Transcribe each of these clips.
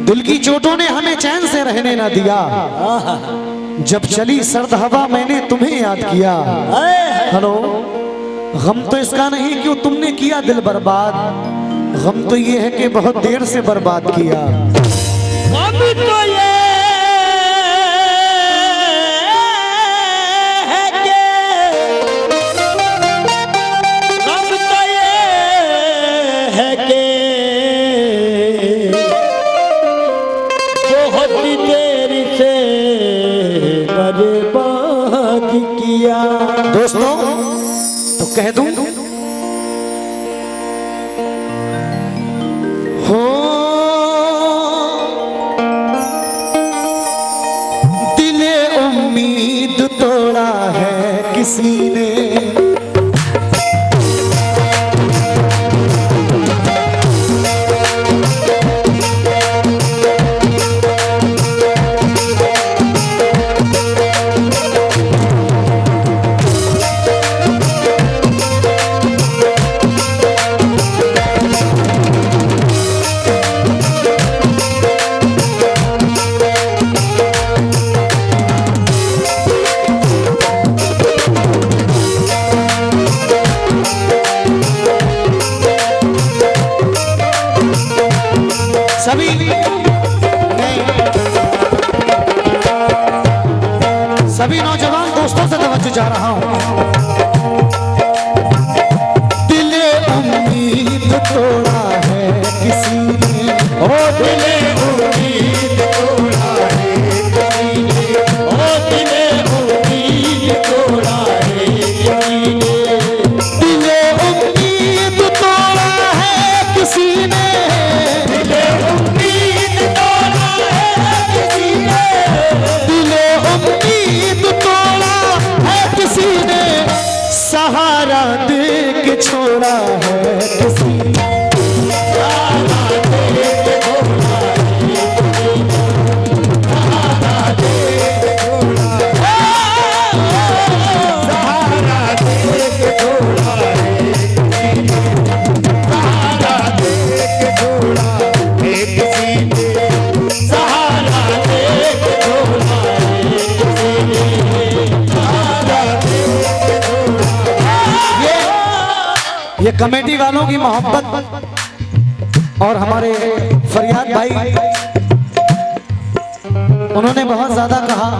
दिल की चोटों ने हमें चैन से रहने ना दिया, जब चली सर्द हवा मैंने तुम्हें याद किया। हेलो, गम तो इसका नहीं क्यों तुमने किया दिल बर्बाद, गम तो ये है कि बहुत देर से बर्बाद किया। गम तो ये है कि गम तो ये है कि बहुत देर से बर्बाद किया। दोस्तों तो कह दूं, हो दिले उम्मीद तोड़ा है किसी ने, सभी नौजवान दोस्तों से तवज्जो जा रहा हूं। दिले उम्मीद तोड़ा है किसी ने, ओ दिले उम्मीद तोड़ा है किसी ने, ओ दिले उम्मीद तोड़ा है किसी ने, दिले उम्मीद तोड़ा है किसी ने, दिले उम्मीद तोड़ा है किसी ने, दिले उम्मीद तोड़ा है किसी ने, सहारा दे के छोड़ा है किसी ने, सहारा दे के छोड़ा है किसी ने, सहारा दे के छोड़ा है, सहारा दे के छोड़ा है किसी ने, सहारा दे के छोड़ा है किसी ने, सहारा दे के छोड़ा है किसी ने, सहारा दे के छोड़ा है। ये कमेटी वालों की मोहब्बत और हमारे फरियाद भाई, उन्होंने बहुत ज्यादा कहा।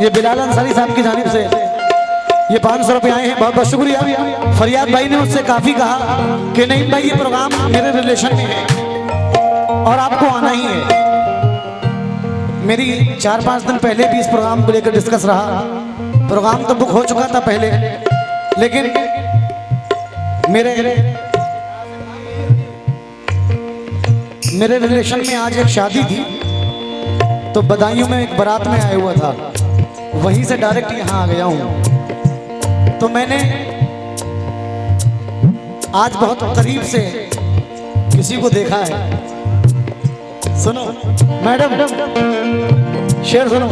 ये बिलाल अंसारी साहब की जानिब से ये 500 रुपए आए हैं, बहुत बहुत शुक्रिया। फरियाद भाई ने मुझसे काफी कहा कि नहीं भाई, ये प्रोग्राम मेरे रिलेशन में है और आपको आना ही है। मेरी 4-5 दिन पहले भी इस प्रोग्राम को लेकर डिस्कस रहा। प्रोग्राम तो बुक हो चुका था पहले, लेकिन मेरे रिलेशन में आज एक शादी थी, तो बदायूं में एक बारात में आया हुआ था, वहीं से डायरेक्ट यहाँ आ गया हूँ। तो मैंने आज बहुत करीब से किसी को देखा है। सुनो मैडम, शेर सुनो।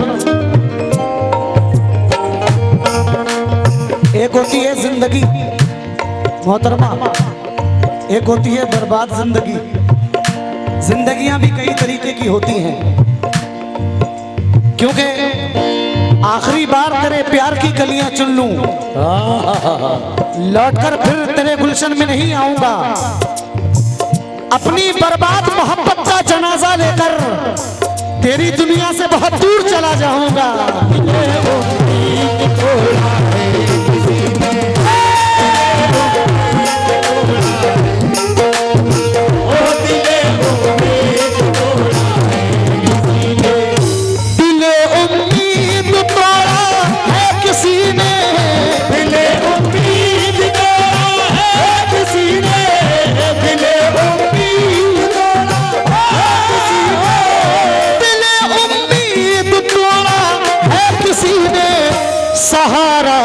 एक होती है जिंदगी मोहतरमा, एक होती है बर्बाद जिंदगी। जिंदगियां भी कई तरीके की होती हैं, क्योंकि आखिरी बार तेरे प्यार की कलियां चुन लूं, लौटकर फिर तेरे गुलशन में नहीं आऊंगा। अपनी बर्बाद मोहब्बत का जनाजा लेकर तेरी दुनिया से बहुत दूर चला जाऊंगा। सहारा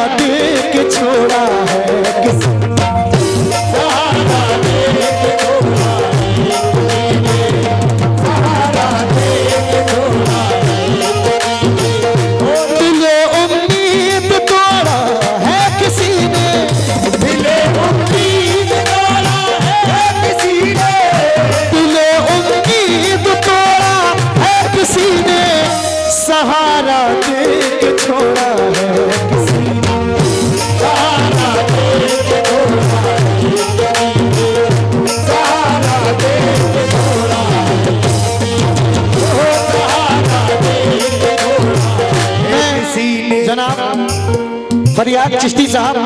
फरियाद चिश्ती साहब,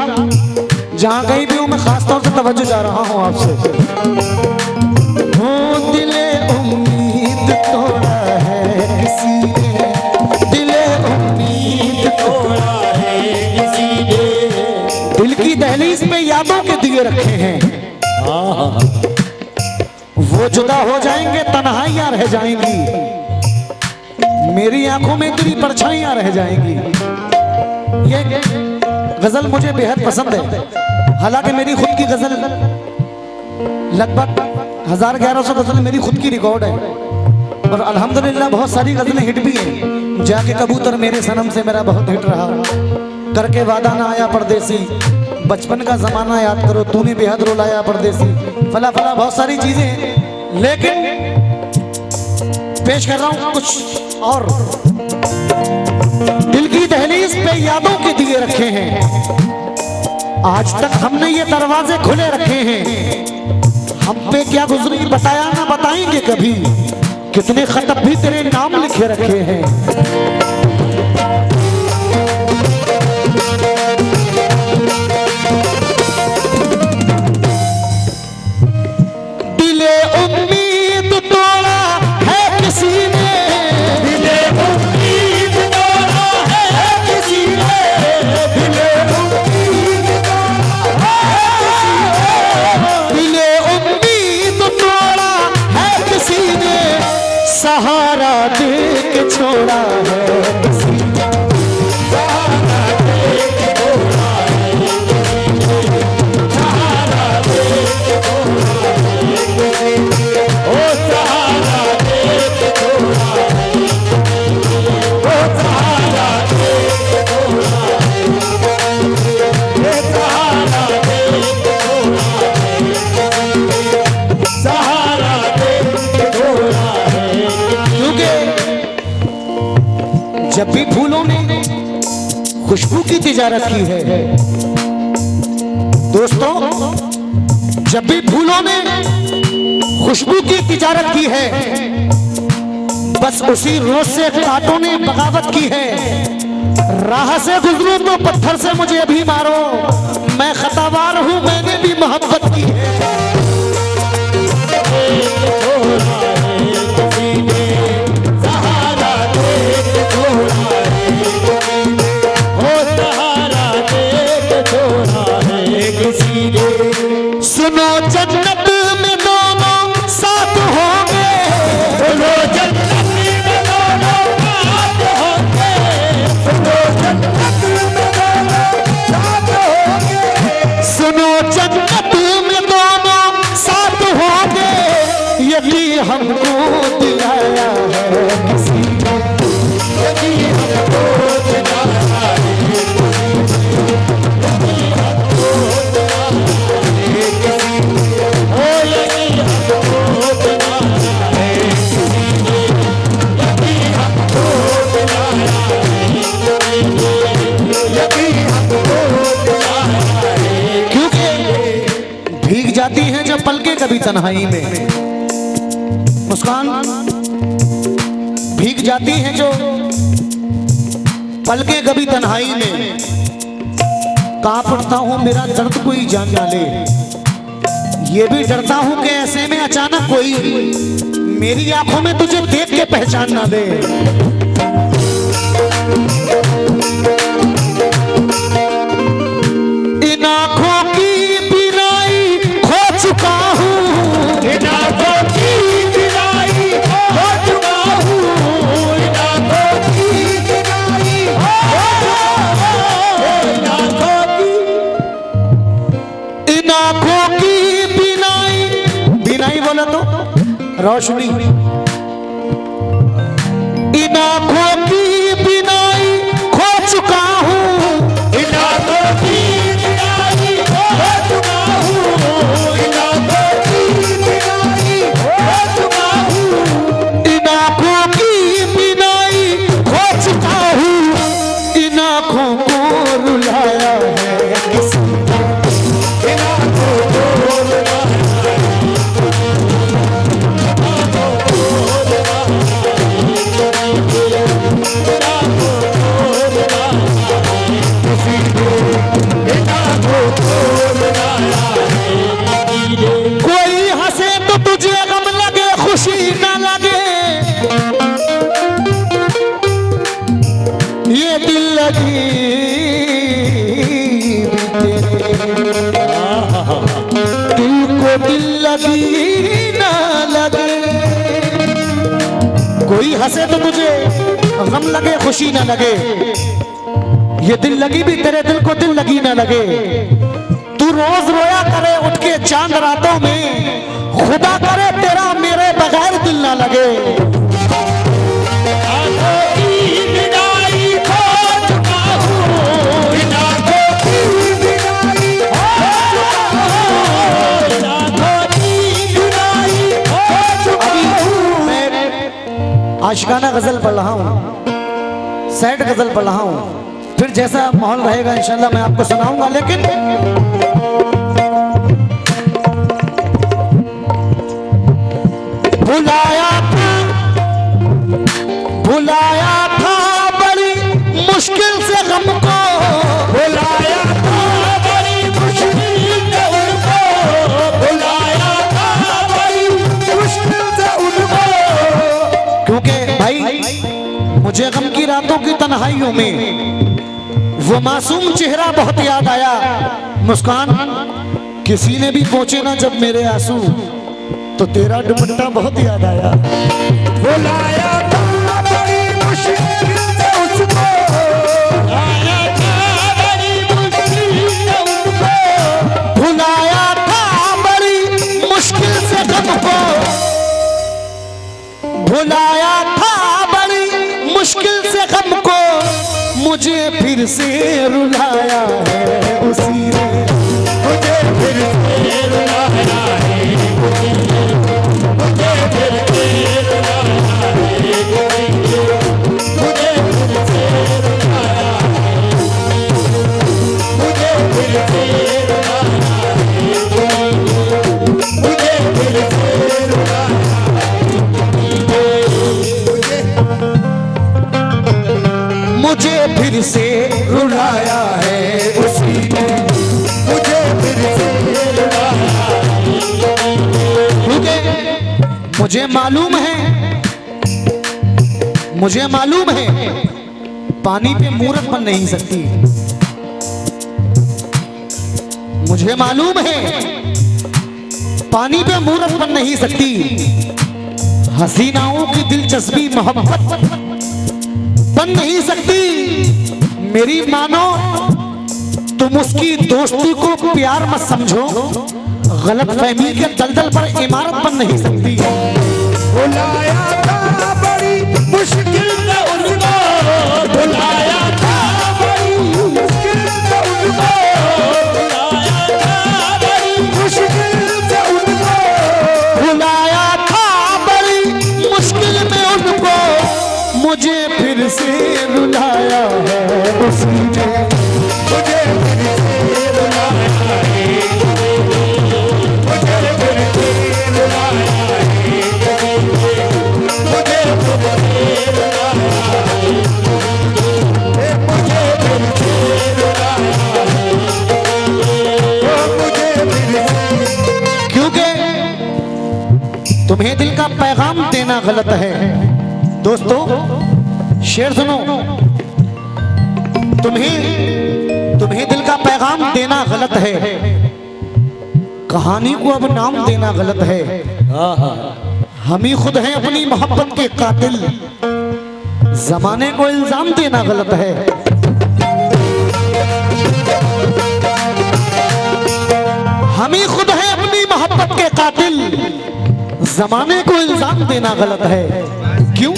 जहाँ कहीं भी हूँ मैं खास तौर से तवज्जो जा रहा हूँ आपसे। हो दिले उम्मीद तोड़ा है किसी ने, दिले उम्मीद तोड़ा है किसी ने, दिल की दहलीज पे यादों के दिए रखे हैं। वो जुदा हो जाएंगे, तन्हाइयां रह जाएंगी, मेरी आंखों में तेरी परछाइयां रह जाएंगी। ये गजल मुझे बेहद पसंद है। हालांकि मेरी खुद की गजल लगभग 1000-1100 गजल मेरी खुद की रिकॉर्ड है, और अल्हम्दुलिल्लाह बहुत सारी गजलें हिट भी हैं। जाके कबूतर मेरे सनम से मेरा बहुत हिट रहा, करके वादा ना आया परदेसी, बचपन का जमाना याद करो, तूने बेहद रुलाया परदेसी, फला फला बहुत सारी चीजें। लेकिन पेश कर रहा हूं कुछ और। दिल की दहलीज पे यादों के दिए रखे हैं, आज तक हमने ये दरवाजे खुले रखे हैं। हम पे क्या गुजरी बताया ना बताएंगे कभी, कितने खत भी तेरे नाम लिखे रखे हैं। दिले उम्मीद तोड़ा है किसी ने, दिले उम्मीद तोड़ा है किसी ने, दिले उम्मीद तोड़ा है, दिले उम्मीद तोड़ा है किसी ने, सहारा दे के छोड़ा है किसी ने, सहारा दे के छोड़ा है किसी ने, सहारा दे के छोड़ा है किसी ने, ओ सहारा दे के छोड़ा है किसी ने, ओ सहारा दे के छोड़ा है किसी ने, ये सहारा दे के छोड़ा है किसी ने, सहारा दे के छोड़ा है। क्योंकि जब भी फूलों ने खुशबू की तिजारत की है दोस्तों, जब भी फूलों ने खुशबू की तिजारत की है, बस उसी रोज से कांटों ने बगावत की है। राह से गुजरूं तो पत्थर से मुझे अभी मारो, मैं खतावार हूं, मैंने भी मोहब्बत की है। सुनो जन्नत में दोनों साथ होंगे, सुनो जन्नत में दोनों साथ होंगे, सुनो जन्नत में दोनों साथ होंगे, सुनो जन्नत में दोनों साथ होंगे, यही हमको दिलाया है किसी ने, यही हमको दिलाया है किसी जाती हैं जब पलके कभी तन्हाई में, मुस्कान भीग जाती हैं जो पलके कभी तन्हाई में, कांप उठता हूं मेरा दर्द कोई जान ना ले, ये भी डरता हूं कि ऐसे में अचानक कोई मेरी आंखों में तुझे देख के पहचान ना दे। इन आंखों की बिनाई खो चुका हूं, इन आंखों की बिनाई खो चुका हूं, इन आंखों की बिनाई इन आंखों की बिनाई, बिनाई बोला तो रोशनी, इन आंखों की बिनाई खो चुका हूं, इन आंखों की बिनाई खो चुका हूं, इन आंखों की बिनाई खो चुका हूं, इन आंखों की बिनाई खो चुका हूं, इन आंखों को रुलाया है किसी ने, इन आंखों को रुलाया है कोई हंसे तो तुझे गम लगे खुशी न लगे, ये दिल लगी भी तेरे दिल को दिल लगी न लगे। तू रोज रोया करे उठ के चांद रातों में, खुदा करे तेरा मेरे बगैर दिल ना लगे। आशिकाना गजल पढ़ रहा हूँ, सैड गजल पढ़ रहा हूँ, फिर जैसा माहौल रहेगा इंशाल्लाह मैं आपको सुनाऊंगा। लेकिन भुलाया था बड़ी मुश्किल से गम को, बुलाया था बड़ी मुश्किल से उनको, बुलाया था बड़ी मुश्किल से उनको। क्योंकि भाई मुझे गम की रातों की तन्हाइयों में वो मासूम चेहरा बहुत याद आया। मुस्कान किसी ने भी पहुंचे ना जब मेरे आंसू, तो तेरा दुपट्टा बहुत याद आया। बुलाया था बड़ी मुश्किल से उसको, बुलाया था बड़ी मुश्किल से उनको, भुलाया था बड़ी मुश्किल से गम को, भुलाया था बड़ी मुश्किल से गम को, मुझे फिर से रुलाया है उसी ने, मुझे फिर से रुलाया है, मुझे फिर से रुलाया है, मुझे फिर से रुलाया है, मुझे फिर से रुलाया है, मुझे फिर से रुलाया है, मुझे फिर से रुलाया है उसी ने, मुझे फिर से रुलाया है। क्योंकि मुझे मालूम है पानी पे मूरत बन नहीं सकती। मुझे मालूम है पानी पे मूरत बन नहीं सकती। हसीनाओं की दिलचस्पी मोहब्बत बन नहीं सकती। मेरी मानो तुम उसकी दोस्ती को प्यार मत समझो, गलत फहमी के दलदल पर इमारत बन नहीं सकती। बुलाया था बड़ी मुश्किल से उनको, बुलाया था बड़ी मुश्किल से उनको, बुलाया था बड़ी मुश्किल से उनको, बुलाया था बड़ी मुश्किल में उनको, मुझे फिर से रुलाया है उसी ने, मुझे फिर से रुलाया है, मुझे फिर से रुलाया है, मुझे फिर से रुलाया है, मुझे फिर से रुलाया है, मुझे फिर से। क्योंकि तुम्हें दिल का पैगाम देना गलत है। दोस्तों शेर सुनो, तुम्हें दिल का पैगाम देना गलत है, कहानी को अब नाम देना गलत है। हम ही खुद हैं अपनी मोहब्बत के कातिल, जमाने को इल्जाम देना गलत है। हम ही खुद हैं अपनी मोहब्बत के कातिल, जमाने को इल्जाम देना गलत है। क्यों?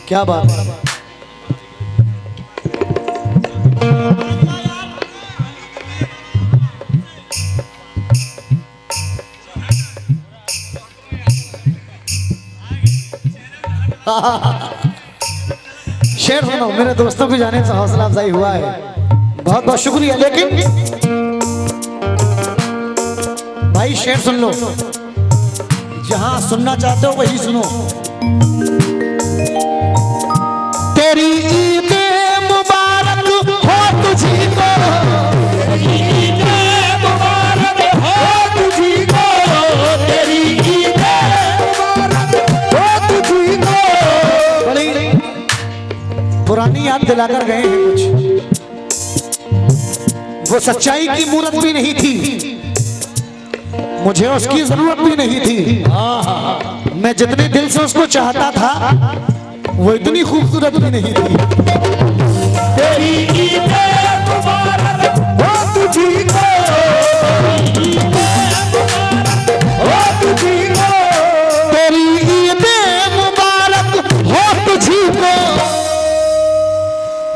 क्या बात है। शेर सुनो, मेरे दोस्तों की जाने से हौसला अफजाई हुआ है, बहुत बहुत शुक्रिया। लेकिन भाई शेर सुन लो, जहां सुनना चाहते हो वही सुनो। तेरी ईद मुबारक हो तुझी को, तेरी ईद मुबारक हो तुझी को, तेरी ईद मुबारक याद दिलाकर गए हैं कुछ। वो सच्चाई की मूरत भी नहीं थी, मुझे उसकी जरूरत भी नहीं थी। मैं जितने दिल से उसको चाहता था वो इतनी खूबसूरत भी नहीं थी। तेरी ईद मुबारक हो तुझी को, हो तुझी को, तेरी ईद मुबारक हो तुझी को,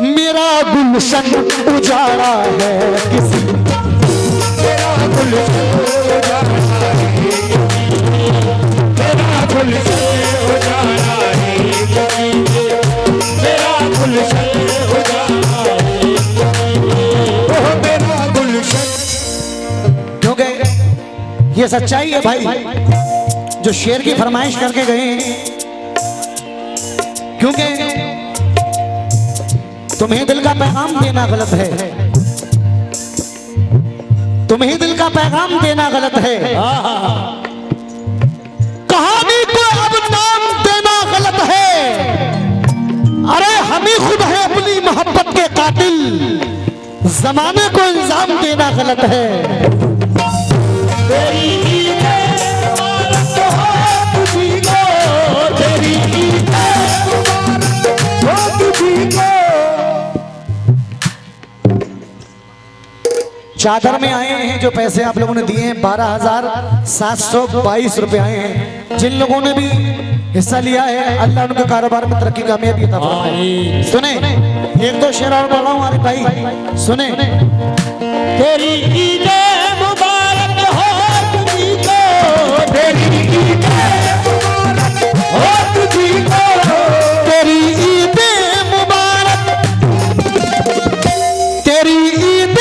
मेरा गुलशन उजाड़ा है किसी, तेरा गुलशन उजाड़ा है, तेरा गुलशन उजाड़ा है, मेरा गुलशन उजाड़ा है, ओ मेरा गुलशन। क्योंकि ये सच्चाई है भाई, जो शेर की फरमाइश करके गए हैं। क्योंकि तुम्हें दिल का पैगाम देना गलत है, तुम्हें दिल का पैगाम देना गलत है, कहानी को अब नाम देना गलत है। अरे हम ही खुद हैं अपनी मोहब्बत के कातिल, जमाने को इल्जाम देना गलत है। तेरी ईद मुबारक हो तुझी को, तेरी ईद मुबारक हो तुझी को। चादर में आए हैं जो पैसे आप लोगों ने दिए हैं 12,722 रुपए आए हैं। जिन लोगों ने भी हिस्सा लिया है अल्लाह उनके कारोबार में तरक्की कामयाबी अता फरमाए। सुने एक दो शेर और बोला हूं अरे भाई सुने। तेरी ईद मुबारक हो तुझी को, तेरी ईद मुबारक हो तुझी को, तेरी ईद मुबारक, तेरी ईद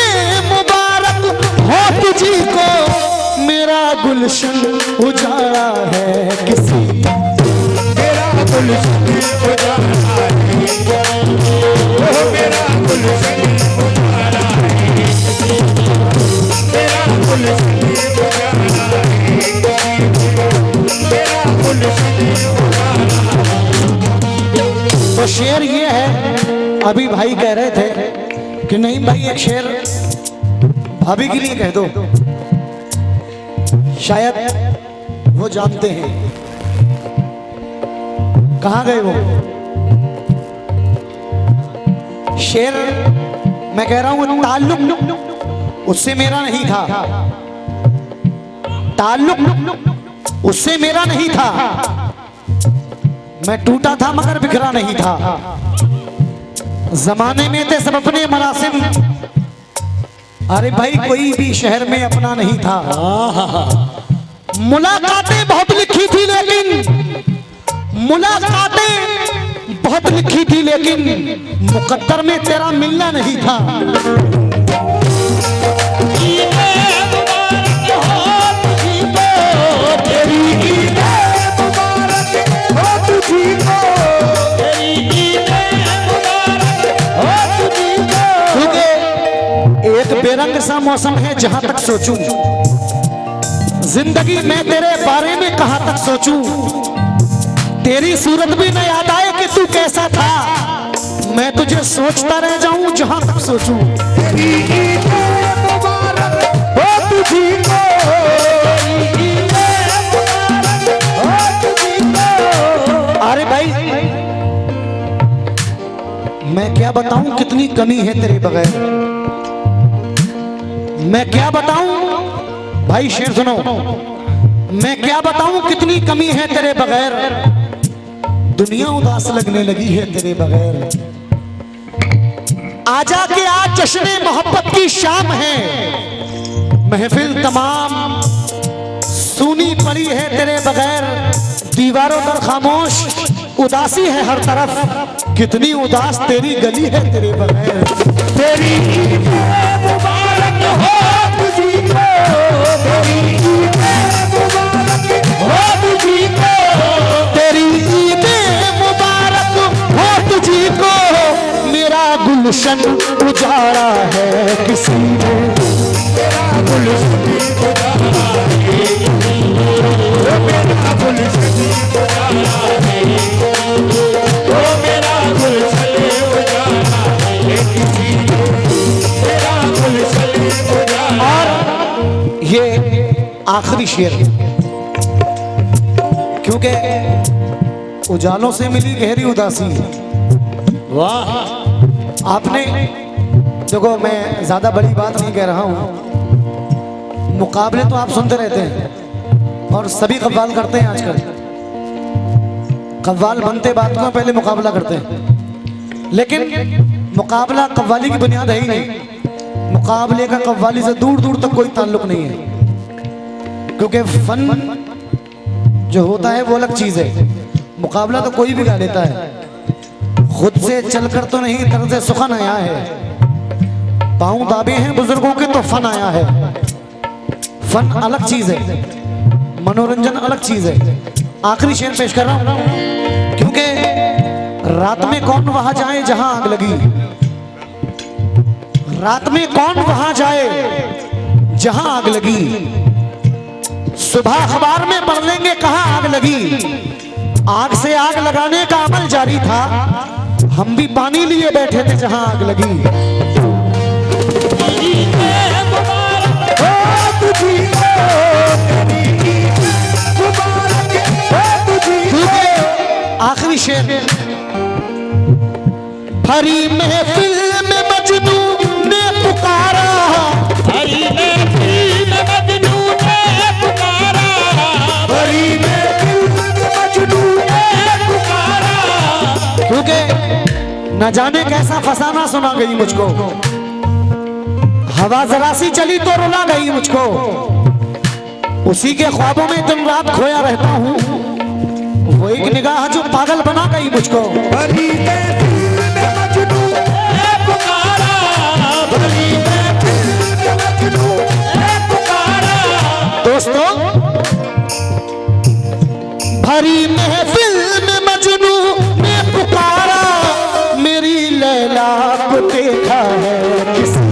मुबारक हो तुझी को, मेरा गुलशन उजाड़ा है किसी, मेरा गुलशन उजाड़ा है, ओ मेरा गुलशन उजाड़ा है, मेरा गुलशन उजाड़ा है, मेरा गुलशन उजाड़ा है। तो शेर ये है, अभी भाई कह रहे थे कि नहीं भाई एक शेर भाभी के लिए कह दो, शायद वो जानते हैं। कहाँ गए वो शेर? मैं कह रहा हूं ताल्लुक उससे मेरा नहीं था, ताल्लुक उससे मेरा नहीं था, मैं टूटा था मगर बिखरा नहीं था। जमाने में थे सब अपने मरासिम, अरे भाई कोई भी शहर में अपना नहीं था। मुलाकातें बहुत लिखी थी लेकिन, मुलाकातें बहुत लिखी थी लेकिन मुकद्दर में तेरा मिलना नहीं था। ईद मुबारक हो तुझी को, तेरी ईद मुबारक हो तुझी को, तेरी ईद मुबारक हो तुझी को। क्योंकि एक बेरंग सा मौसम है जहां तक सोचूं, जिंदगी में तेरे बारे में कहां तक सोचूं, तेरी सूरत भी न याद आए कि तू कैसा था, मैं तुझे सोचता रह जाऊं जहां तक सोचूं। तेरी ईद मुबारक हो तुझी को, तेरी ईद मुबारक हो तुझी को। अरे भाई मैं क्या बताऊं कितनी कमी है तेरे बगैर, मैं क्या बताऊं भाई शेर सुनो, मैं क्या बताऊं कितनी कमी है तेरे बगैर, दुनिया उदास लगने लगी है तेरे बगैर। आजा के आज जश्न मोहब्बत की शाम है, महफिल तमाम सूनी पड़ी है तेरे बगैर, दीवारों पर खामोश उदासी है हर तरफ, कितनी उदास तेरी गली है तेरे बगैर। तेरी ईद मुबारक हो तुझी को, तेरी ईद मुबारक हो तुझी को, तेरी ईद मुबारक हो तुझी को, मेरा गुलशन उजाड़ा है किसी ने, मेरा गुलशन उजाड़ा है, ओ मेरा गुलशन उजाड़ा है, ओ मेरा गुलशन उजाड़ा शेर, क्योंकि उजालों से मिली गहरी उदासी। वाह आपने देखो, मैं ज्यादा बड़ी बात नहीं कह रहा हूं, मुकाबले तो आप सुनते रहते हैं और सभी कव्वाल करते हैं आजकल। कव्वाल बनते बात को पहले मुकाबला करते हैं, लेकिन मुकाबला कव्वाली की बुनियाद है ही नहीं। मुकाबले का कव्वाली से दूर दूर तक कोई ताल्लुक नहीं है, क्योंकि फन जो होता है वो अलग चीज है। मुकाबला तो कोई भी गा लेता है, खुद से चलकर तो नहीं, तर्ज सुखन आया है। पांव दाबे हैं बुजुर्गों के तो फन आया है। फन अलग चीज है, मनोरंजन अलग चीज है। आखिरी शेर पेश कर रहा हूं, क्योंकि रात में कौन वहां जाए जहां आग लगी। रात में कौन वहां जाए जहां आग लगी। सुबह अखबार में पढ़ लेंगे कहां आग लगी। आग से आग लगाने का अमल जारी था, हम भी पानी लिए बैठे थे जहां आग लगी। आखिरी शेर, भरी महफिल में मजनू ने पुकारा। भरी महफिल में मजनू ने पुकारा। भरी महफिल में मजनू ने पुकारा। क्योंकि न जाने कैसा फसाना सुना गई मुझको, हवा जरा सी चली तो रुला गई मुझको। उसी के ख्वाबों में दिन रात खोया रहता हूँ, वो एक निगाह जो पागल बना गई मुझको। भरी महफिल में मजनू ने पुकारा। भरी महफिल में मजनू ने पुकारा। दोस्तों, भरी महफिल में मजनू ने पुकारा, मेरी लैला को देखा है किसी।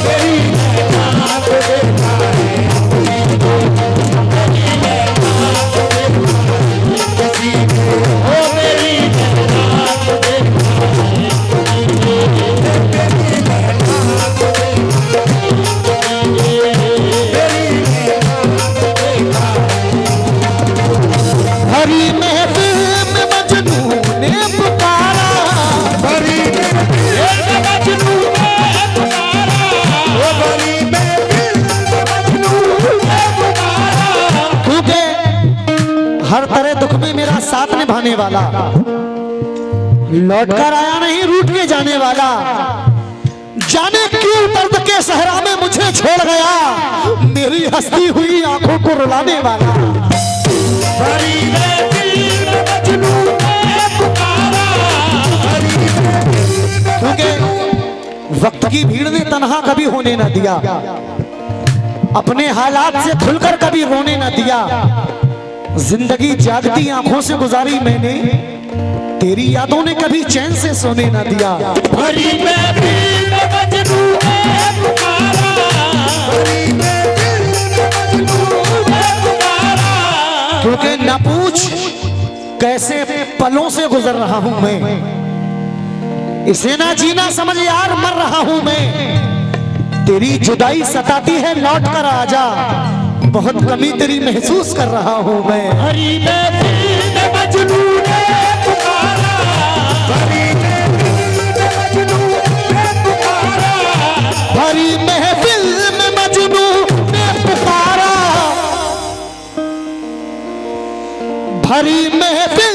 मेरी लैला को देखा है किसी ने। ओ मेरी लैला को देखा है। मेरी लैला को देखा है। मेरी लैला को देखा है। भरी महफिल में मजनू ने पुकारा। भरी महफिल में मजनू ने पुकारा। ओ भरी महफिल में मजनू ने पुकारा। क्योंकि हर तरह दुख में मेरा साथ निभाने वाला, लौट कर आया नहीं रूठ के जाने वाला। जाने क्यों दर्द के सहरा में मुझे छोड़ गया, मेरी हंसती हुई आंखों को रुलाने वाला। भरी महफिल में मजनू ने पुकारा। भरी महफिल में क्योंकि वक्त की भीड़ ने तन्हा कभी होने न दिया, अपने हालात से खुलकर कभी रोने न दिया। जिंदगी जागती आंखों से गुजारी मैंने, तेरी यादों ने कभी चैन से सोने न दिया। भरी महफिल में मजनू ने पुकारा। भरी महफिल में मजनू ने पुकारा। क्योंकि न पूछ कैसे पलों से गुजर रहा हूं मैं, इसे ना जीना समझ यार मर रहा हूं मैं। तेरी जुदाई सताती है लौट कर आजा, बहुत कमी तेरी महसूस कर रहा हूं मैं। भरी महफिल में मजनू ने पुकारा। भरी महफिल में मजनू ने पुकारा। भरी महफिल में मजनू ने पुकारा। भरी महफिल